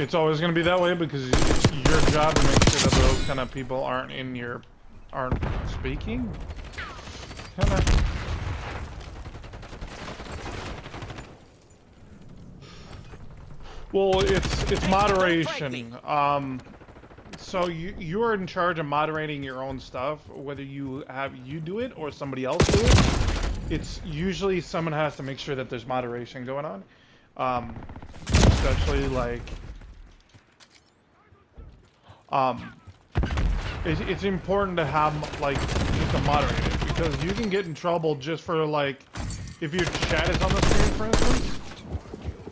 It's always going to be that way because it's your job to make sure that those kind of people aren't speaking. Kind of. Well, it's moderation. So you're in charge of moderating your own stuff, whether you do it or somebody else do it. It's usually someone has to make sure that there's moderation going on. Especially like it's important to have like just a moderator because you can get in trouble just for like if your chat is on the screen, for instance,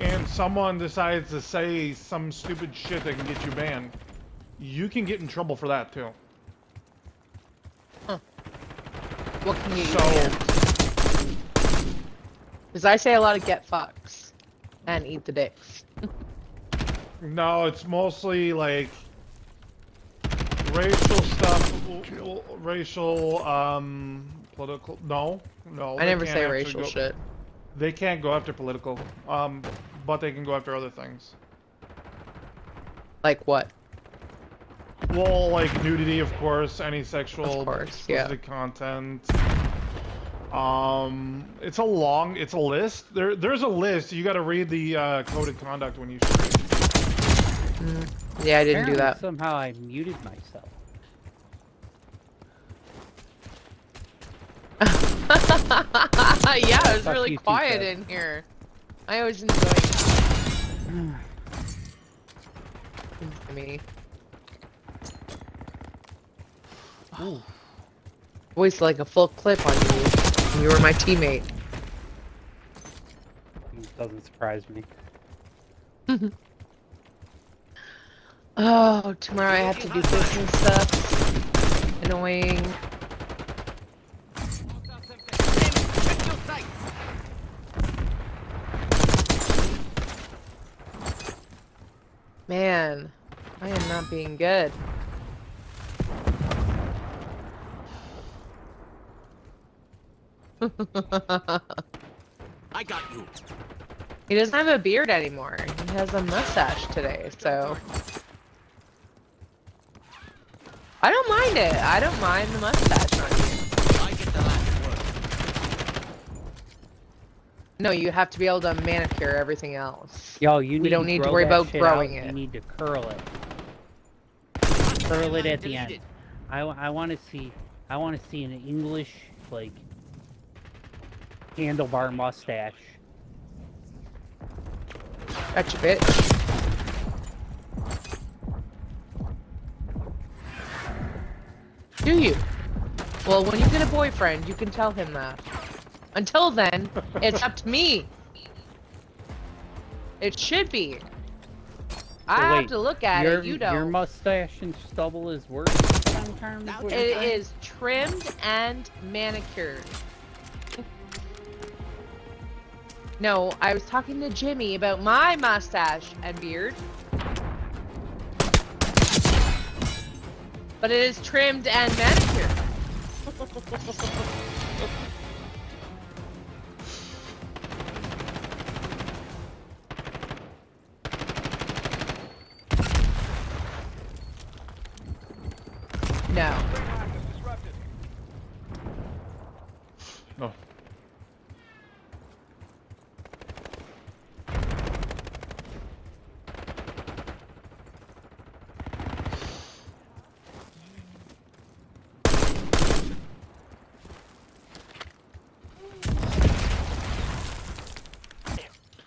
and someone decides to say some stupid shit that can get you banned. You can get in trouble for that too. Huh. What can you do? Because I say a lot of get fucks and eat the dicks. No, it's mostly like racial stuff, racial, political. No. I never say racial shit. They can't go after political, but they can go after other things. Like what? Well, like nudity, of course, any sexual explicit content. It's a list. There's a list. You got to read the code of conduct when you stream. Yeah, I didn't do that. Somehow I muted myself. Yeah, it was really quiet in here. I always enjoy it. Me. Ooh. Voice like a full clip on you. You were my teammate. It doesn't surprise me. Oh, tomorrow I have to do business stuff. Annoying. Man, I am not being good. I got you. He doesn't have a beard anymore. He has a mustache today, so I don't mind it. I don't mind the mustache on you. I get the last word. No, you have to be able to manicure everything else. Yo, we don't need to worry about growing it. You need to curl it. Curl it at the end. I want to see an English like handlebar mustache. Gotcha, bitch. Do you? Well, when you get a boyfriend, you can tell him that. Until then, it's up to me. It should be. I have to look at it, you don't. Your mustache and stubble is worse sometimes? It is trimmed and manicured. No, I was talking to Jimmy about my mustache and beard. But it is trimmed and manicured. No. No.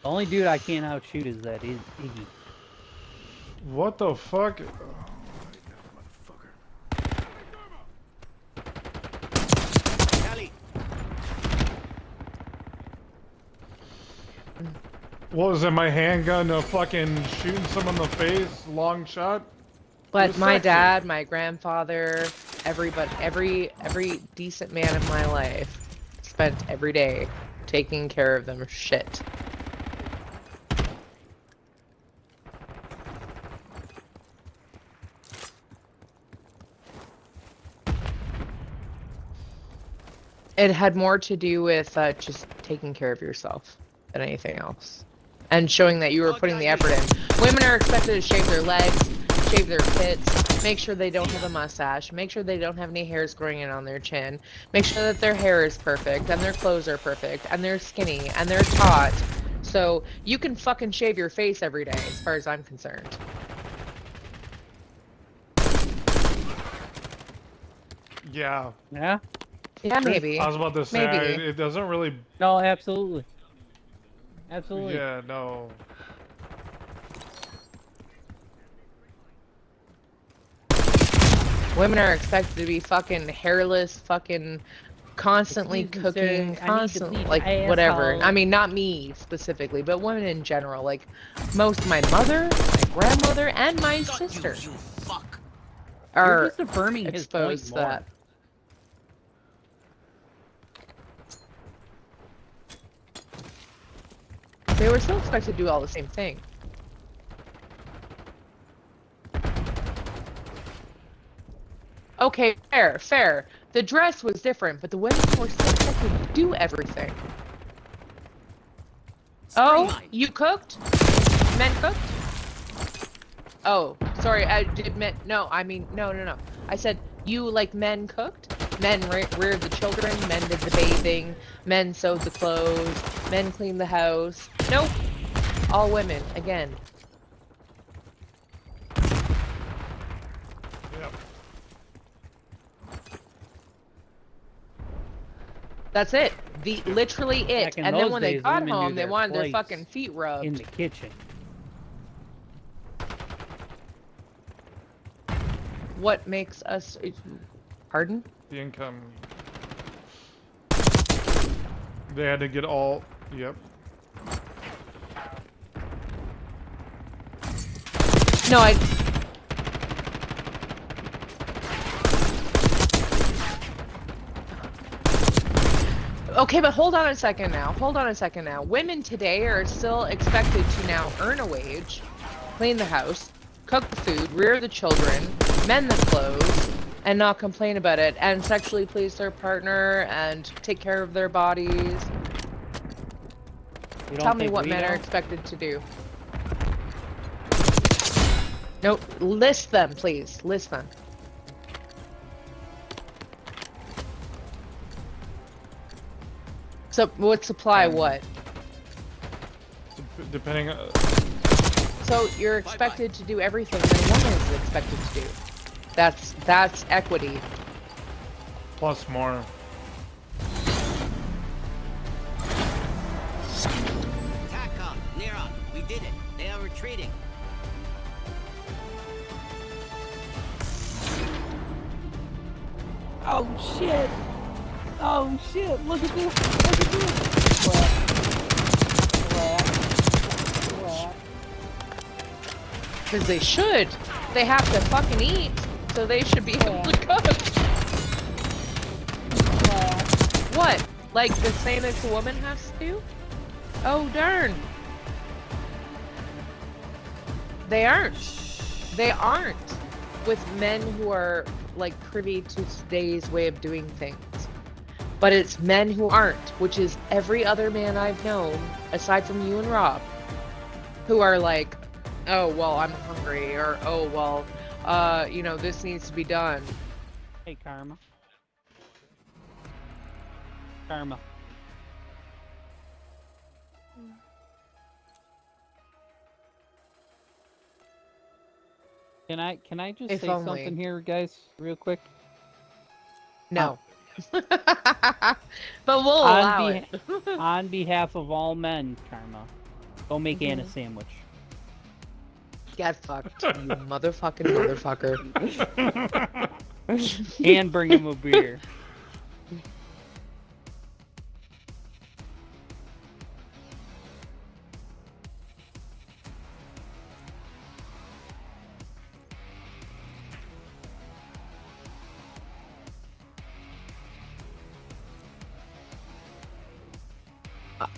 The only dude I can't outshoot is that Iggy. What the fuck? What was it, my handgun fucking shooting someone in the face, long shot? But my dad, my grandfather, every decent man in my life spent every day taking care of them shit. It had more to do with just taking care of yourself than anything else. and showing that you were putting the effort in. Women are expected to shave their legs, shave their pits, make sure they don't have a mustache, make sure they don't have any hairs growing in on their chin, make sure that their hair is perfect, and their clothes are perfect, and they're skinny, and they're taut. So you can fucking shave your face every day, as far as I'm concerned. Yeah. Yeah? Yeah, maybe. I was about to say, Maybe. it doesn't really. No, absolutely. Absolutely. Yeah, no. Women are expected to be fucking hairless, fucking constantly Excuse me, sir, cooking, I need to constantly, bleach like, whatever. asshole. I mean, not me specifically, but women in general. Like, most my mother, my grandmother, and my sister You fuck. You're are just affirming his point exposed to more. that. They were still expected to do all the same thing. Okay, fair, fair. The dress was different, but the women were still expected to do everything. Oh, Streamline. you cooked? Men cooked? Oh, sorry, I did men. No, I mean, no. I said, you, like, men cooked? Men reared the children, men did the bathing, men sewed the clothes, men cleaned the house. Nope. All women, again. Yep. That's it. Literally it. Back in And then those when they days, got women knew home, they their wanted their place fucking feet rubbed. in the kitchen. What makes us... Pardon? The income. They had to get all. Yep. No, I... Okay, but hold on a second now. Hold on a second now. Women today are still expected to now earn a wage, clean the house, cook the food, rear the children, mend the clothes, and not complain about it, and sexually please their partner, and take care of their bodies. You don't Tell me think what we men are don't? expected to do. Nope, list them, please. List them. So, what supply what? Depending. So, you're expected to do everything that a woman is expected to do. That's equity. Plus more. TACCOM, near on. We did it. They are retreating. Oh shit! Oh shit! Look at this! Look at this! What? Because they should. They have to fucking eat. So they should be able to cook. What? Like the same as a woman has to do? Oh, darn. They aren't. They aren't. With men who are, like, privy to today's way of doing things. But it's men who aren't, which is every other man I've known, aside from you and Rob, who are like, oh, well, I'm hungry, or, oh, well, you know, this needs to be done. Hey, Karma. Karma. Can I just If say only. something here, guys, real quick? No. But we'll allow it. On behalf of all men, Karma, go make Anna a sandwich. Get fucked, you motherfucking motherfucker. And bring him a beer.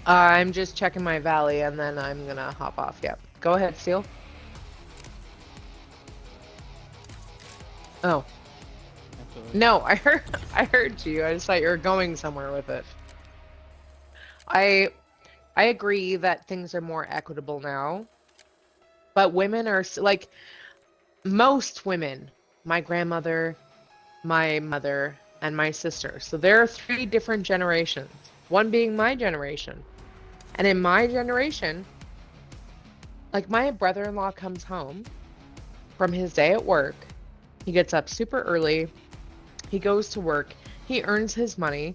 I'm just checking my valley and then I'm gonna hop off. Yep. Go ahead, Steel. Oh. No, I heard you. I just thought you were going somewhere with it. I agree that things are more equitable now, but women are like most women, my grandmother, my mother, and my sister. So there are three different generations, one being my generation. And in my generation, like my brother-in-law comes home from his day at work. He gets up super early. He goes to work. He earns his money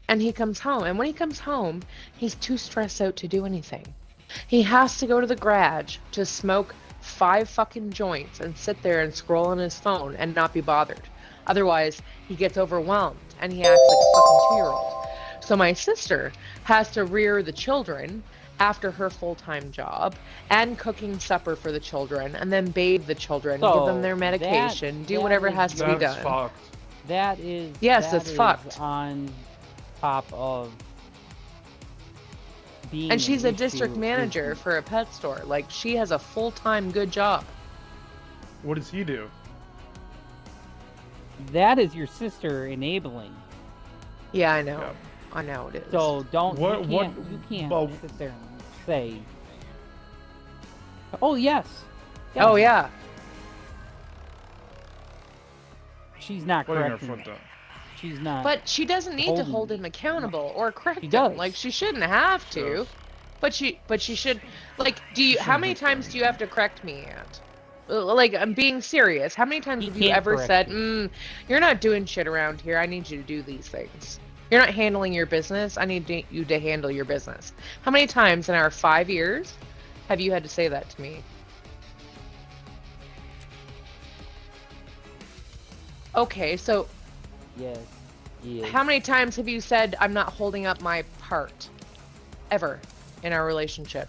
and he comes home. And when he comes home, he's too stressed out to do anything. He has to go to the garage to smoke 5 fucking joints and sit there and scroll on his phone and not be bothered. Otherwise, he gets overwhelmed and he acts like a fucking 2-year-old. So my sister has to rear the children after her full-time job and cooking supper for the children and then bathe the children, give them So their medication, do whatever has to be That's done. fucked. That is Yes, that it's is fucked. on top of being And she's an a district issue manager is- for a pet store. Like, she has a full-time good job. What does he do? That is your sister enabling. Yeah, I know. Yeah. I know it is. So don't What- you can't well- sit there and say, "Oh yes, Oh, yeah. she's not Putting her correcting foot me. down. She's not." But she doesn't need to holding hold me. him accountable or correct She him. does. Like, she shouldn't have to. Yes. But she should. Like, do you? How Shouldn't many have to. times do you have to correct me at? Like, I'm being serious. How many times He have you can't ever correct said, you. "You're not doing shit around here. I need you to do these things. You're not handling your business. I need you to handle your business." How many times in our 5 years have you had to say that to me? Okay, so Yes. Yes. how many times have you said I'm not holding up my part? Ever in our relationship?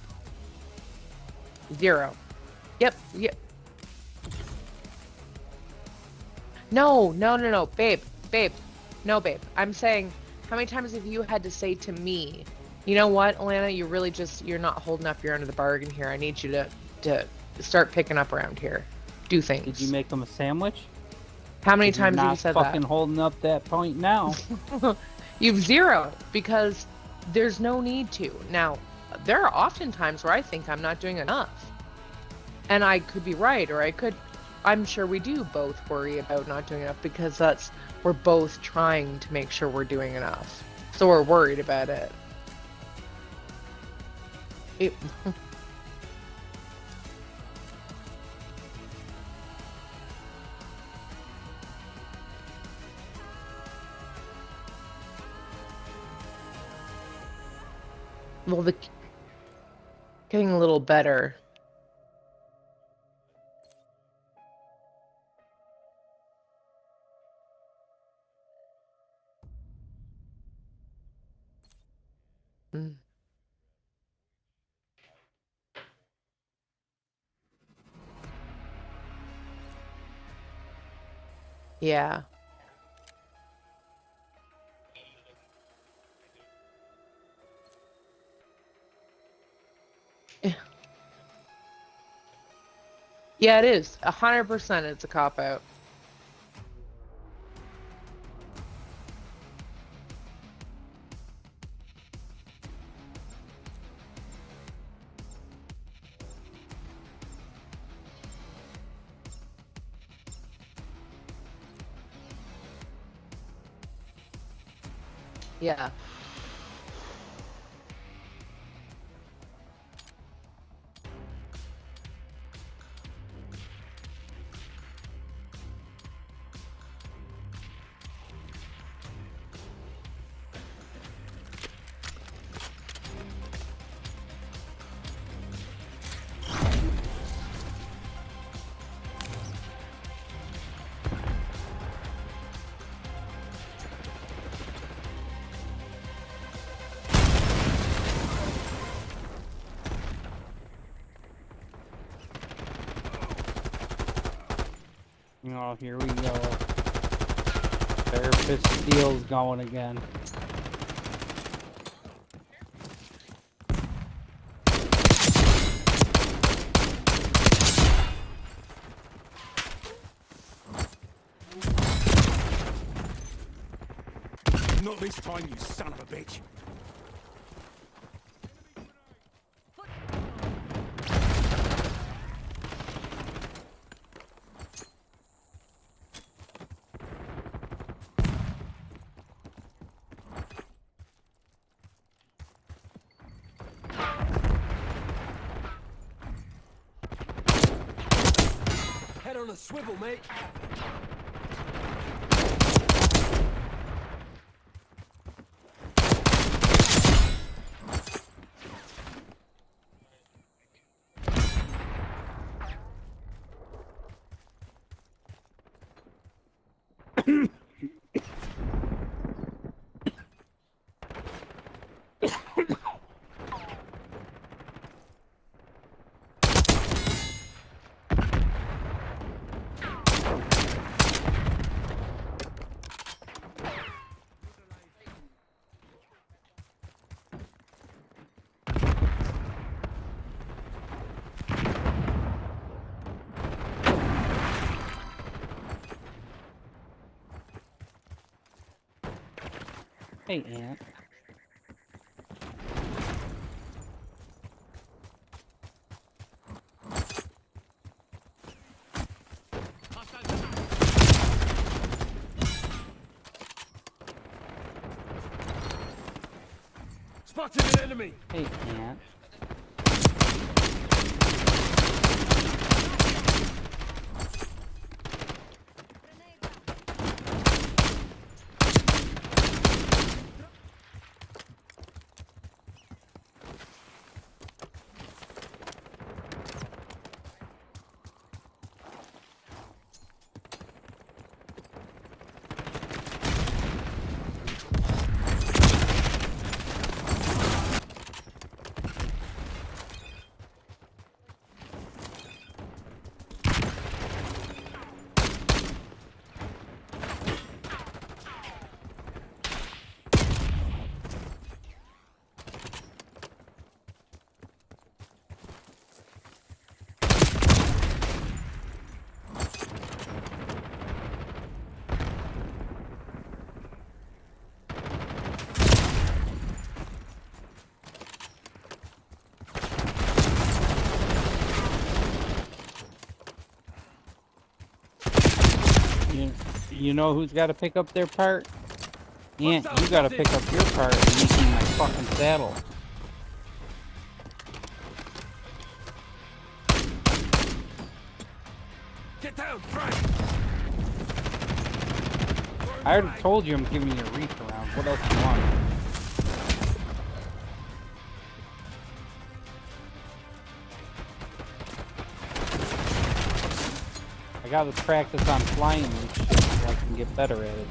0. Yep. No, babe. No, babe. I'm saying, how many times have you had to say to me, you know what, Alana, you're not holding up your end of the bargain here. I need you to start picking up around here. Do things. Did you make them a sandwich? How many 'Cause you're times have you not said fucking that? holding up that point now. You've 0 because there's no need to. Now, there are often times where I think I'm not doing enough. And I could be right, or I'm sure we do both worry about not doing enough because we're both trying to make sure we're doing enough. So we're worried about it. Well, getting a little better. Mm. Yeah. Yeah, it is. 100% it's a cop-out. Yeah. Oh, here we go. Therapist Steel's going again. Not this time, you son of a bitch. on a swivel, mate. Hey, Aunt. Spotted an enemy. Hey, Aunt. You know who's got to pick up their part? Aunt, you got to pick up your part in making my fucking saddle. Get down, Frank. I already told you I'm giving you a reach around. What else do you want? I gotta practice on flying and shit so I can get better at it.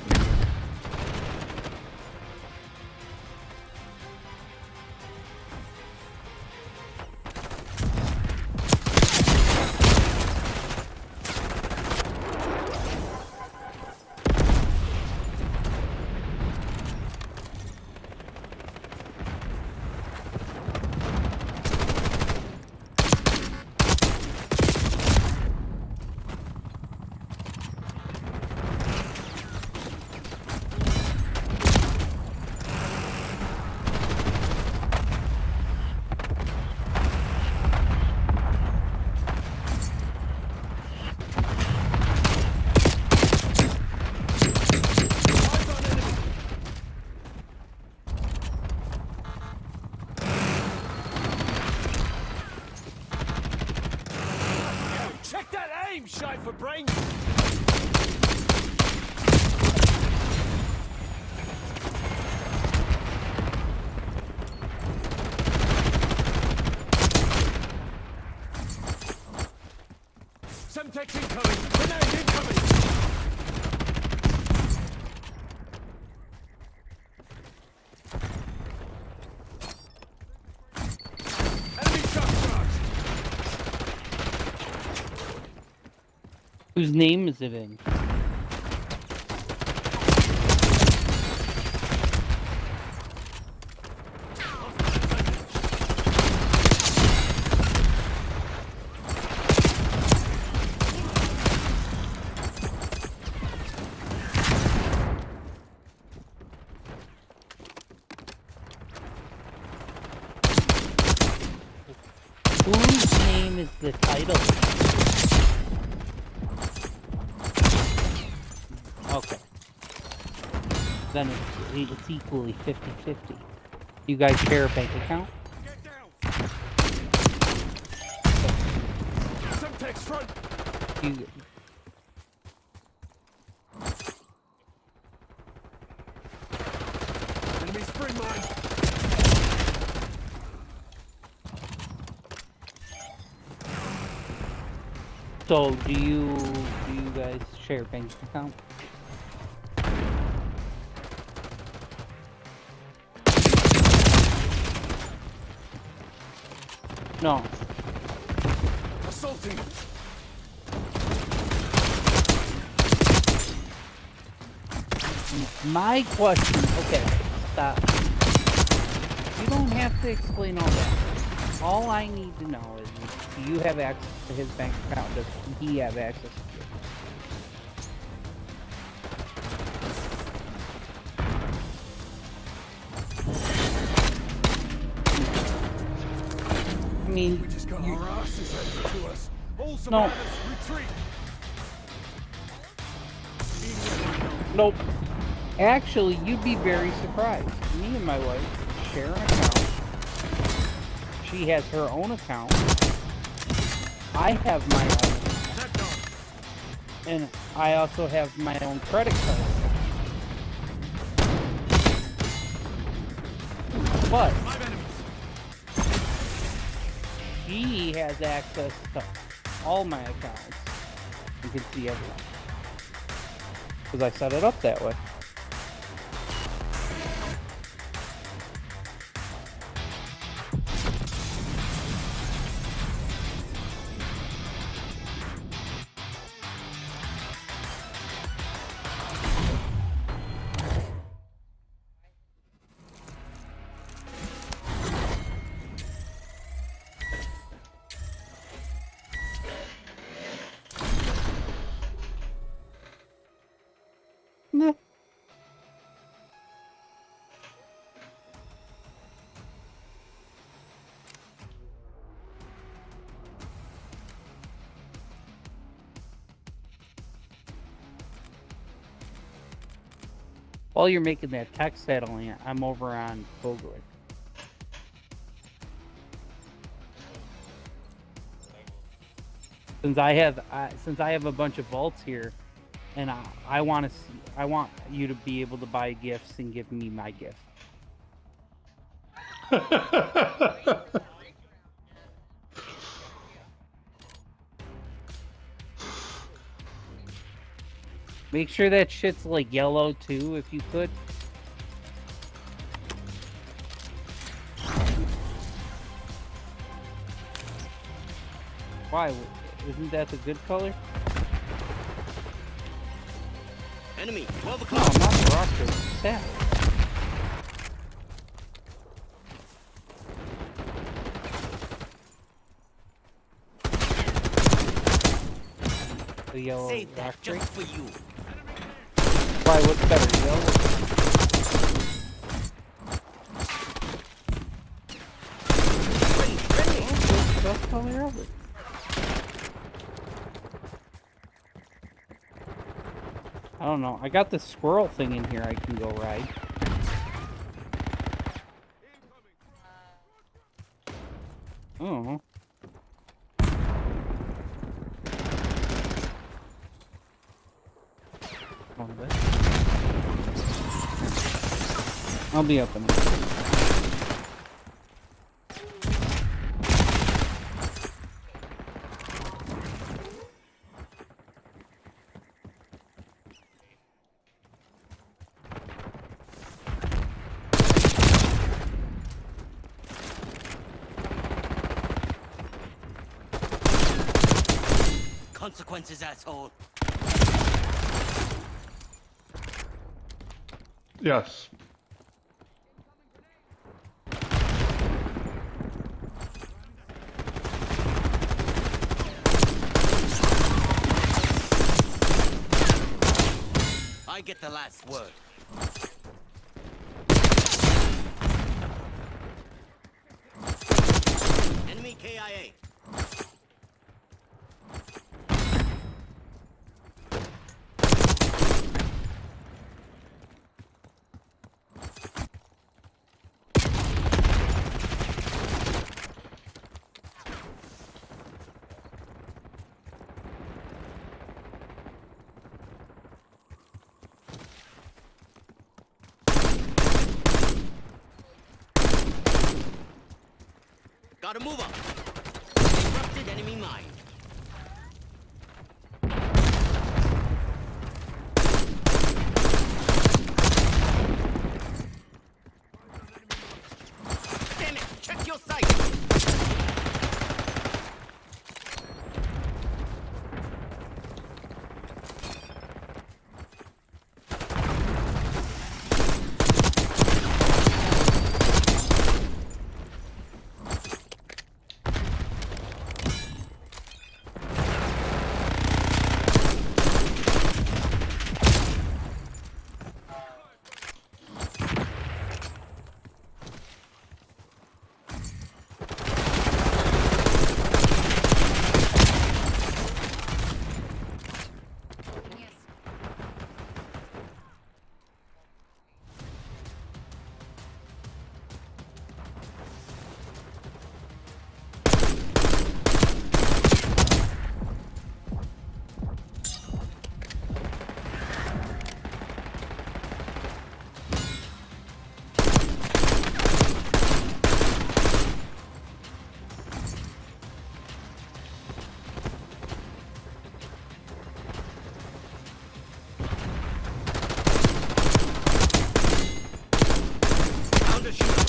Check that aim, shy for brains. Semtex incoming. Grenade incoming. Enemy shot charged. Whose name is it in? Whose name is the title? Okay. Then it's equally 50-50. You guys share a bank account? Get down. Semtex front. Never mind. So, do you guys share bank account? No. Assaulting. My question. Okay, stop. You don't have to explain all that. All I need to know is, do you have access to his bank account? Does he have access to yours? I mean, We just got our asses handed to us. All No. survivors, retreat. nope. Actually, you'd be very surprised. Me and my wife share an account. She has her own account. I have my own. And I also have my own credit card. But he has access to all my accounts. You can see everything. Because I set it up that way. Nah. While you're making that text settling, I'm over on Bogart. Since I have a bunch of vaults here, and I want you to be able to buy gifts and give me my gift. Make sure that shit's like yellow too, if you could. Why? Isn't that the good color? Enemy, 12 No, o'clock. not the roster. Stat. The yellow Save rock that tree. just for you. Why? What's better, yellow? Ready. Oh, it's the best color ever. I don't know. I got this squirrel thing in here I can go ride. Oh. I'll be up in a minute. Consequences, asshole. Yes. I get the last word. Enemy KIA. Gotta move up. Disrupted enemy mine. Damn it! Check your sight. Found a shooter.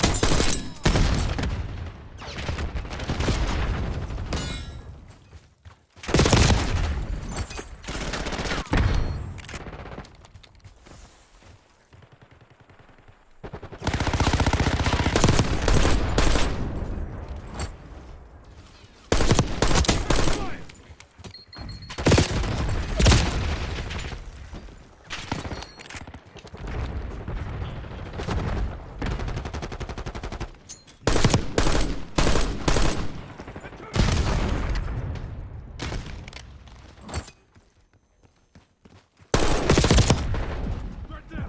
Right there.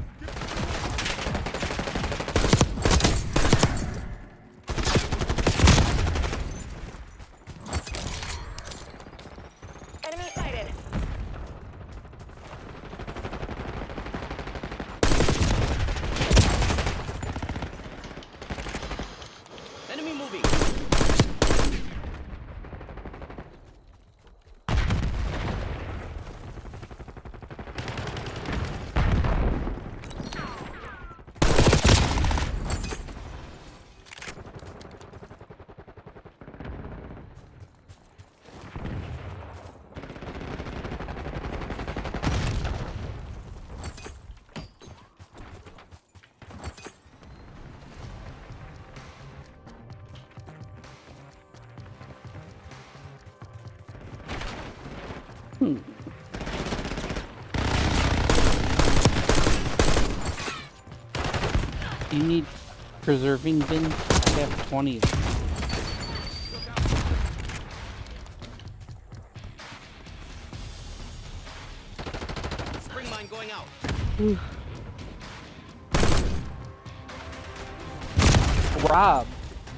Enemy sighted. Enemy moving. You need preserving bins? I have 20 of them. Spring mine going out. Rob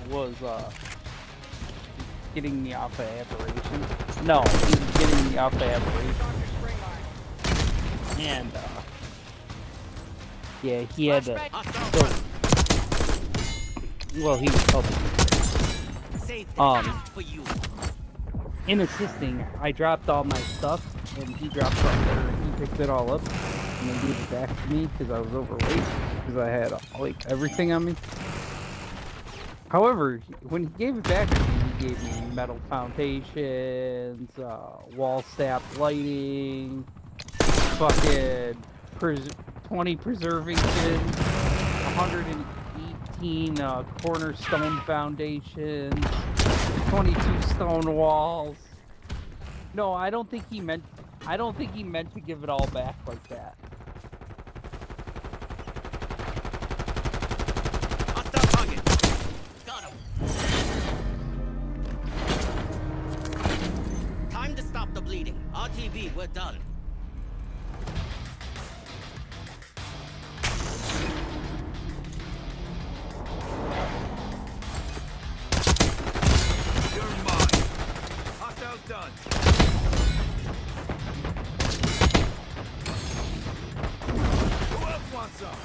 was getting me off of aberration. No, he was getting me off of aberration. And yeah, he had to. Hostile front. Well, he was helping. Save Um, this for you. In assisting, I dropped all my stuff, and he dropped something there, and he picked it all up, and then gave it back to me because I was overweight, because I had like everything on me. However, when he gave it back to me, he gave me metal foundations, wall staff lighting, fucking 20 preserving bins, 118 cornerstone foundations, 22 stone walls. No, I don't think he meant to give it all back like that. Hostile target. Got him. Time to stop the bleeding. RTV, we're done. You're mine. Hostile done. Who else wants some?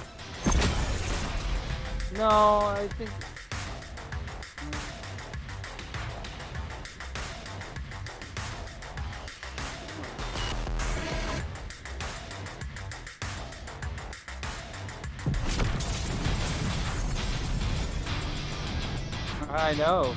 No, I think I know.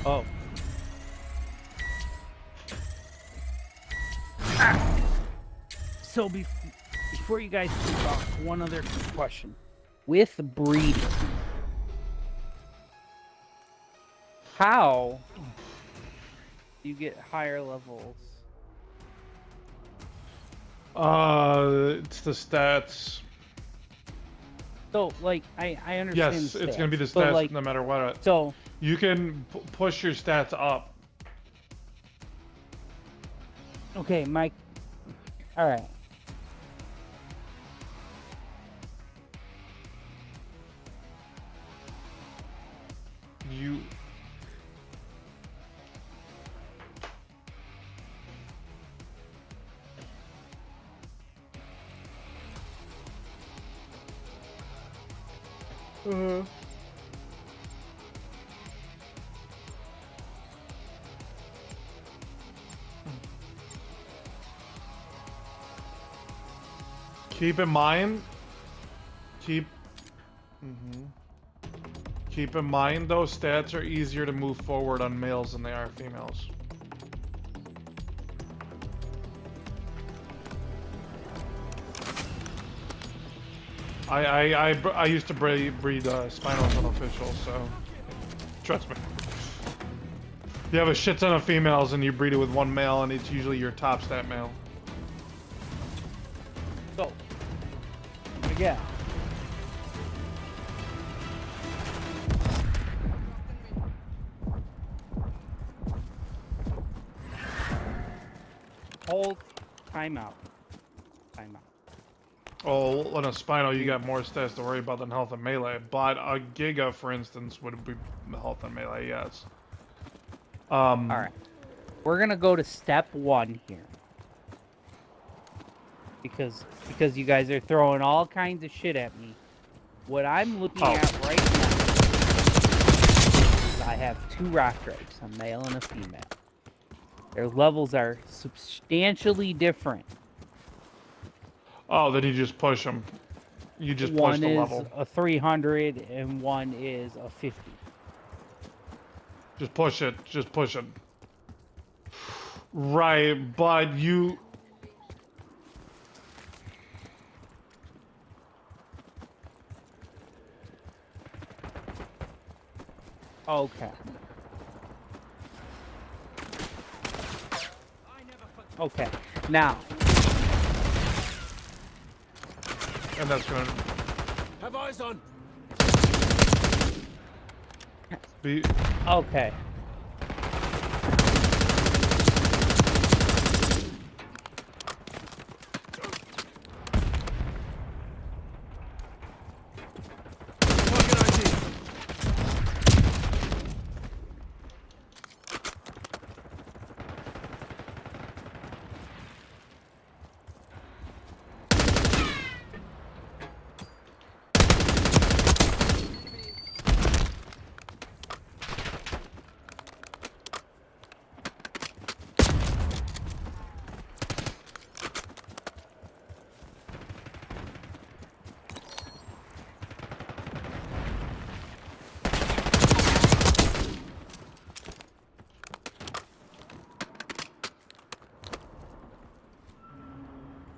Oh. So before you guys talk, one other question. With breeding, how do you get higher levels? It's the stats. So, like, I understand. Yes, the it's gonna be the stats, but, stats like, no matter what. so You can push your stats up. okay, Mike. All right. You. Keep in mind. Keep in mind, those stats are easier to move forward on males than they are females. I used to breed Spinos unofficial, so trust me. You have a shit ton of females and you breed it with one male, and it's usually your top stat male. So again. Hold. Time out. Oh, on a Spino, you got more stats to worry about than health and melee. But a Giga, for instance, would be health and melee, yes. All right. We're gonna go to step 1 here. Because you guys are throwing all kinds of shit at me. What I'm looking at right now is I have 2 rock drakes, a male and a female. Their levels are substantially different. Oh, then you just push them. You just push the level. One is a 300 and one is a 50. Just push it. Just push it. Right, but you... Okay. Okay. Now. And that's gonna... Have eyes on. be... Okay. Target ID.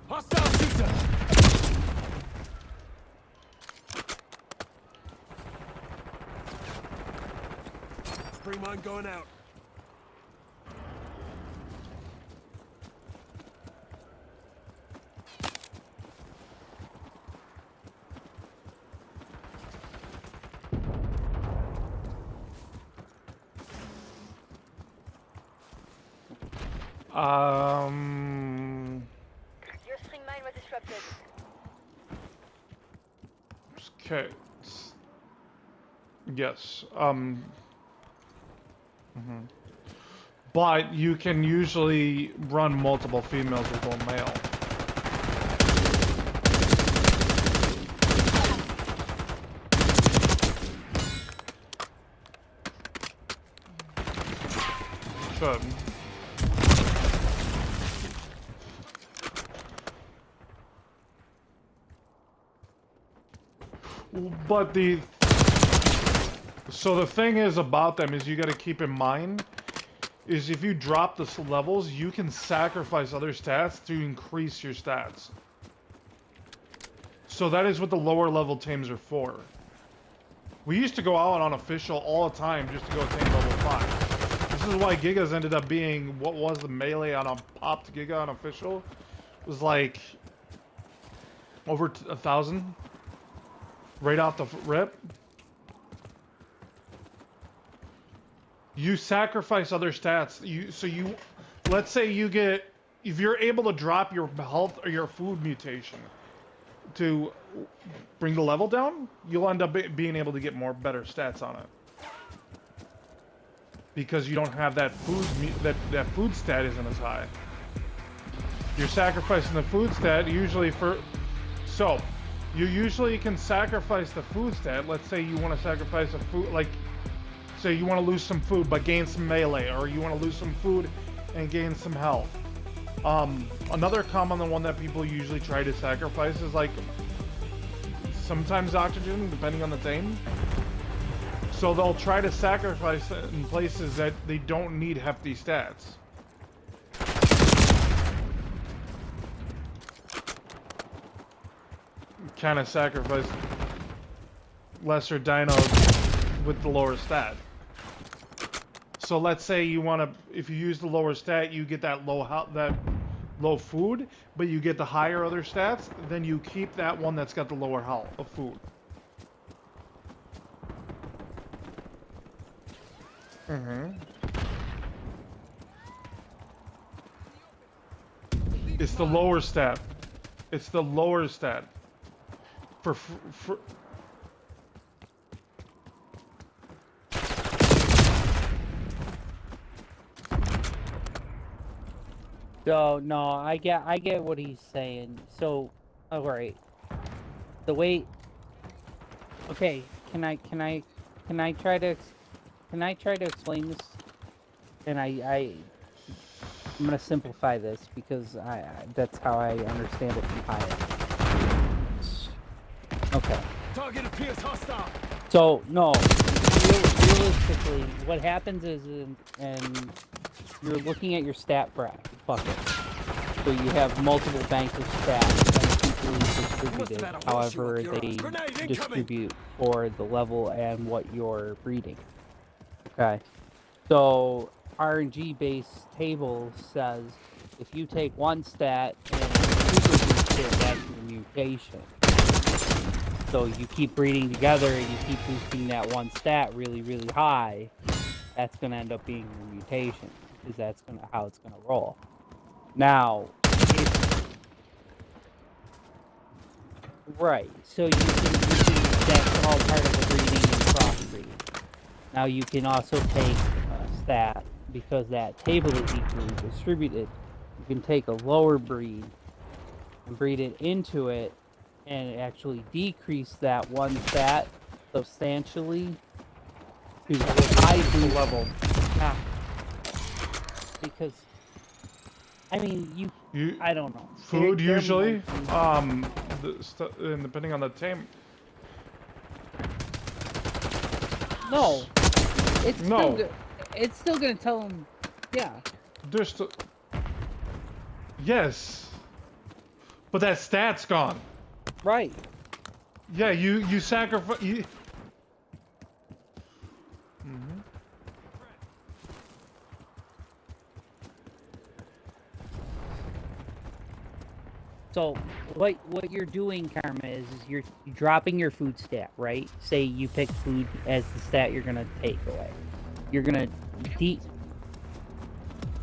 Hostile shooter. Spring mine going out. Your string mine was disrupted. Okay. Yes. But you can usually run multiple females with one male. Should. But the thing is about them is you got to keep in mind is if you drop the levels, you can sacrifice other stats to increase your stats. So that is what the lower level tames are for. We used to go out on official all the time just to go tame level 5. This is why Gigas ended up being, what was the melee on a popped Giga on official? It was like over 1,000 right off the rip. You sacrifice other stats. Let's say you get, if you're able to drop your health or your food mutation to bring the level down, you'll end up being able to get better stats on it. Because you don't have that that food stat isn't as high. You're sacrificing the food stat usually for, so you usually can sacrifice the food stat. Let's say you want to sacrifice a food, like say you want to lose some food but gain some melee, or you want to lose some food and gain some health. Another common one that people usually try to sacrifice is like sometimes oxygen, depending on the tame. So they'll try to sacrifice it in places that they don't need hefty stats. Kind of sacrifice lesser dinos with the lower stat. So let's say you want to, if you use the lower stat, you get that low food, but you get the higher other stats, then you keep that one that's got the lower health of food. It's the lower stat. It's the lower stat. For So no, I get what he's saying. So, all right, the way. Okay, can I try to explain this? And I'm gonna simplify this because that's how I understand it from Hyatt. Okay. Target appears hostile. So no, realistically, what happens is, and you're looking at your stat bucket. So you have multiple banks of stats and equally distributed. However, they distribute for the level and what you're breeding. Okay. So RNG-based table says if you take one stat and super boost it, that's your mutation. So you keep breeding together and you keep boosting that one stat really, really high, that's going to end up being your mutation, because that's how it's going to roll. Now, right, so you can that's all part of the breeding and crossbreeding. Now you can also take a stat, because that table is equally distributed, you can take a lower breed and breed it into it, and actually decrease that one stat substantially to a high boost level. Yeah. Because, I mean, I don't know. Food usually, and depending on the tame. No, it's still gonna tell him, yeah. There's still, yes, but that stat's gone. Right. Yeah, you sacrifice. So what you're doing, Karma, is you're dropping your food stat, right? Say you pick food as the stat you're gonna take away. You're gonna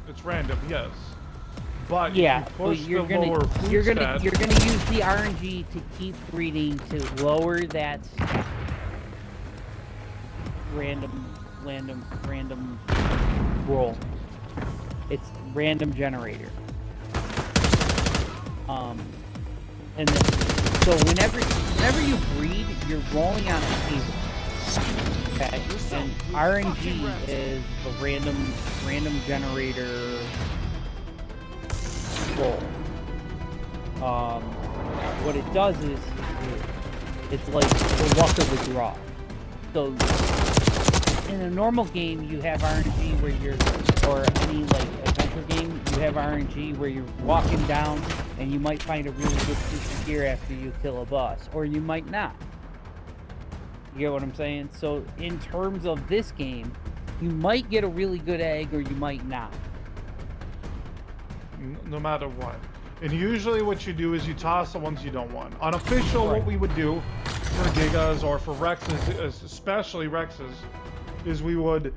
It's random, yes. But yeah, you're gonna use the RNG to keep breeding to lower that random roll. It's random generator. And then, so whenever you breed, you're rolling on a table. Okay, and RNG is a random generator roll. What it does is It's like the luck of the draw. So in a normal game, you have RNG where you're, or any like adventure game, you have RNG where you're walking down and you might find a really good piece of gear after you kill a boss, or you might not. You get what I'm saying? So in terms of this game, you might get a really good egg or you might not. No matter what. And usually what you do is you toss the ones you don't want. Unofficial, Right. what we would do for Gigas or for Rexes, especially Rexes, is we would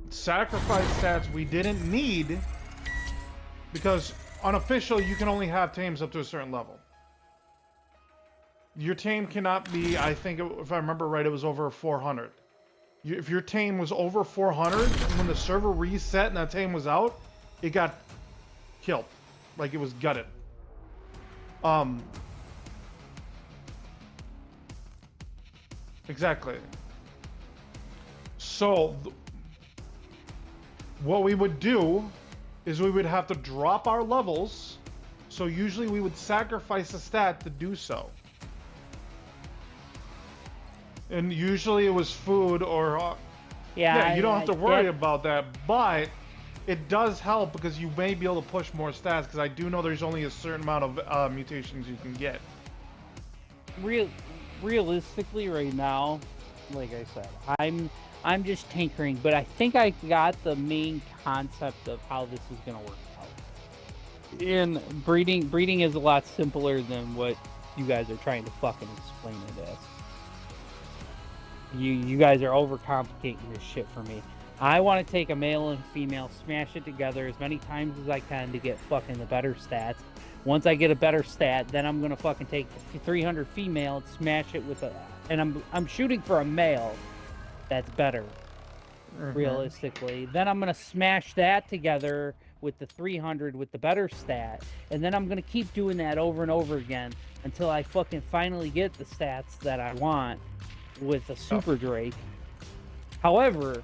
sacrifice stats we didn't need, because unofficial, you can only have tames up to a certain level. Your tame cannot be, I think, if I remember right, it was over 400. If your tame was over 400, when the server reset and that tame was out, it got killed. Like, it was gutted. Exactly. So, what we would do is we would have to drop our levels. So usually we would sacrifice a stat to do so. And usually it was food or... yeah, you don't have to worry about that, but it does help because you may be able to push more stats, because I do know there's only a certain amount of mutations you can get. Realistically, right now, like I said, I'm just tinkering, but I think I got the main concept of how this is gonna work out. In breeding is a lot simpler than what you guys are trying to fucking explain it as. You guys are overcomplicating this shit for me. I want to take a male and female, smash it together as many times as I can to get fucking the better stats. Once I get a better stat, then I'm gonna fucking take the 300 female and smash it with a... and I'm shooting for a male that's better, realistically. Then I'm gonna smash that together with the 300 with the better stat, and then I'm gonna keep doing that over and over again until I fucking finally get the stats that I want with a Super Drake. However,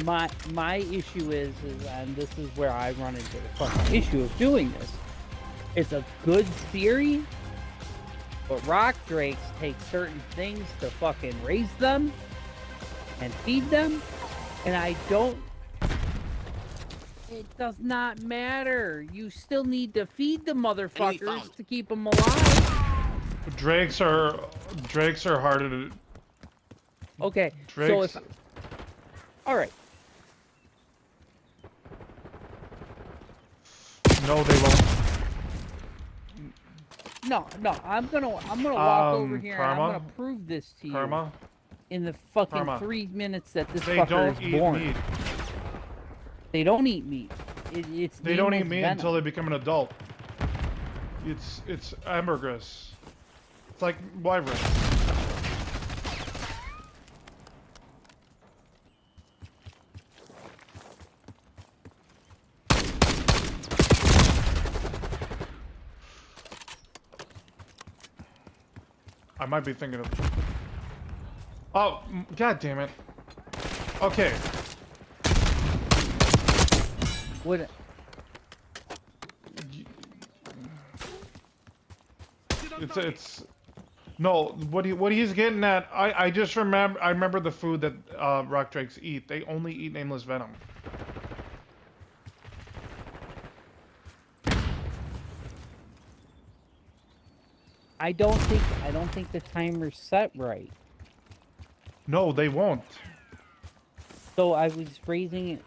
my issue is, and this is where I run into the fucking issue of doing this. It's a good theory, but rock drakes take certain things to fucking raise them and feed them, and I don't... It does not matter. You still need to feed the motherfuckers to keep them alive. Drakes are harder to... Okay, Drakes... so if... Alright. No, they won't. No, I'm gonna walk over here Karma? and I'm gonna prove this to you. Karma? In the fucking Karma. 3 minutes that this They fucker don't is eat born. meat. They don't eat meat. They don't eat meat until they become an adult. It's ambergris. It's like wyvern. I might be thinking of... Oh, god damn it. Okay. What? It's... No, what he's getting at, I just remember the food that rock drakes eat. They only eat nameless venom. I don't think the timer's set right. No, they won't. So I was raising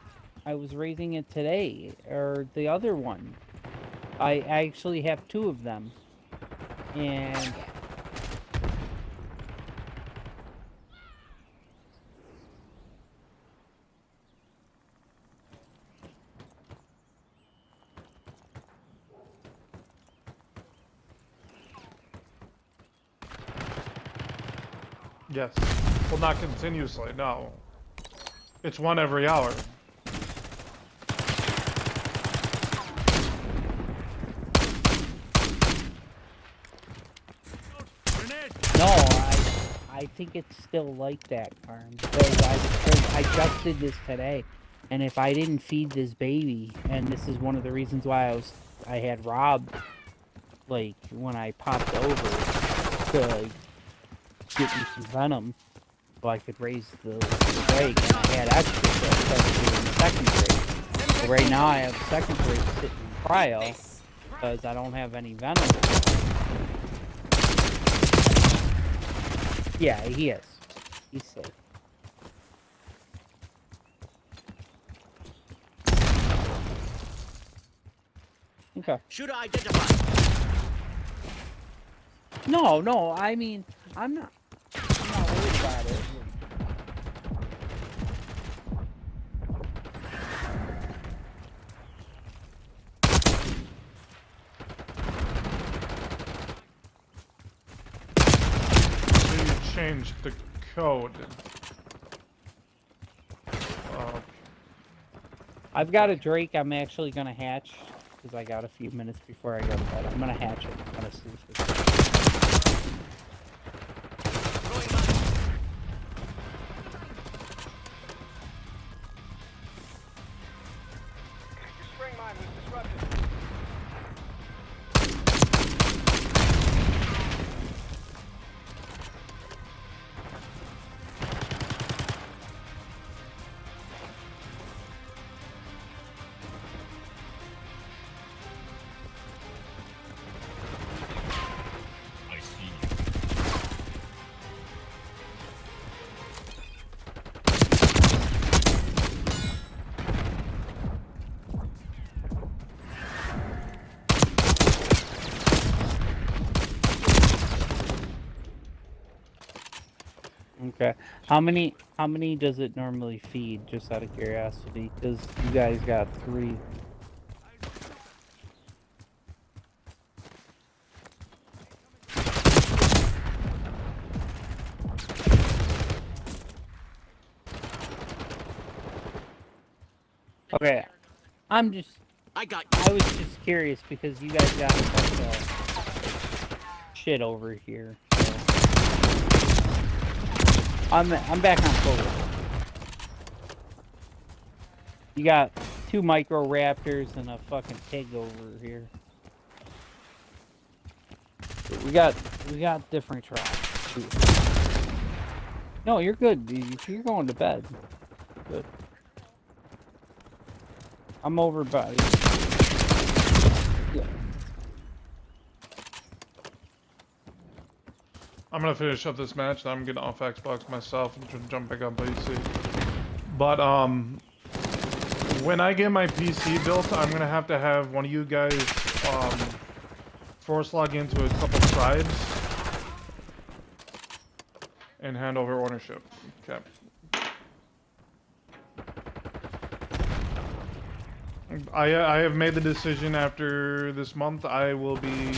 it today, or the other one. I actually have 2 of them. And yes. Well, not continuously, no. It's 1 every hour. no, I think it's still like that, Carm. Because I just did this today, and if I didn't feed this baby, and this is one of the reasons why I had Rob, like when I popped over to get me some venom so I could raise the Drake, and I had extra, so I started doing the second Drake. But right now I have a second Drake sitting in cryo because I don't have any venom. Yeah, he is. He's safe. Okay. Shooter identified. No, I mean, I'm not worried about it. So you changed the code. I've got a Drake I'm actually gonna hatch because I got a few minutes before I go to bed. I'm gonna hatch it. I'm gonna see if it's... Spring mine was disrupted. Okay. How many does it normally feed, just out of curiosity? Because you guys got 3. Okay. I was just curious because you guys got a bunch of shit over here. So. I'm back on forward. You got 2 micro raptors and a fucking pig over here. We got different tribes. No, you're good. You're going to bed. Good. I'm over by. Yeah. I'm gonna finish up this match, then I'm getting off Xbox myself and jump back on PC. But when I get my PC built, I'm gonna have to have one of you guys force log into a couple tribes and hand over ownership. Okay. I have made the decision after this month I will be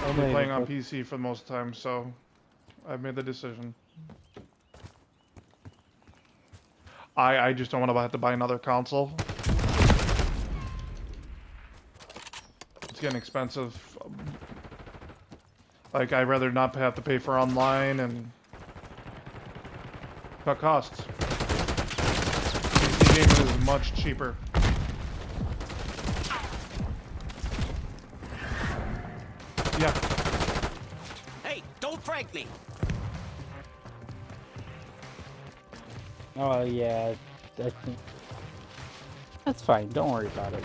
only playing on PC for most of the time, so I've made the decision. I just don't want to have to buy another console. It's getting expensive. Like, I'd rather not have to pay for online and cut costs. PC gaming is much cheaper. Yeah. Hey, don't prank me. Oh yeah, I think that's fine. Don't worry about it.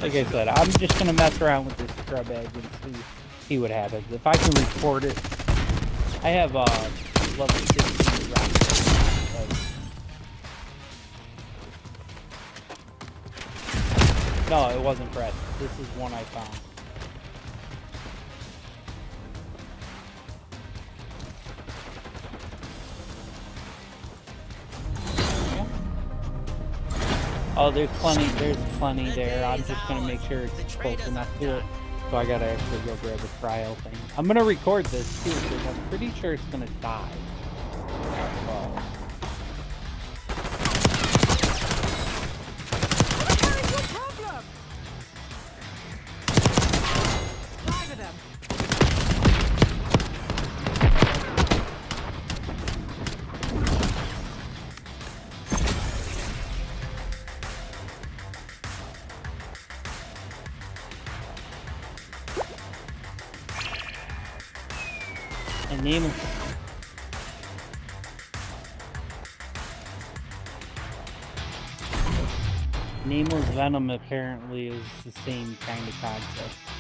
Like I said, I'm just gonna mess around with this scrub egg and see what happens. If I can record it, I have level 15 rockets. No, it wasn't pressed. This is one I found. Oh, there's plenty there. I'm just gonna make sure it's close enough to it. So I gotta actually go grab a cryo thing. I'm gonna record this too, because I'm pretty sure it's gonna die. Nameless Venom apparently is the same kind of concept.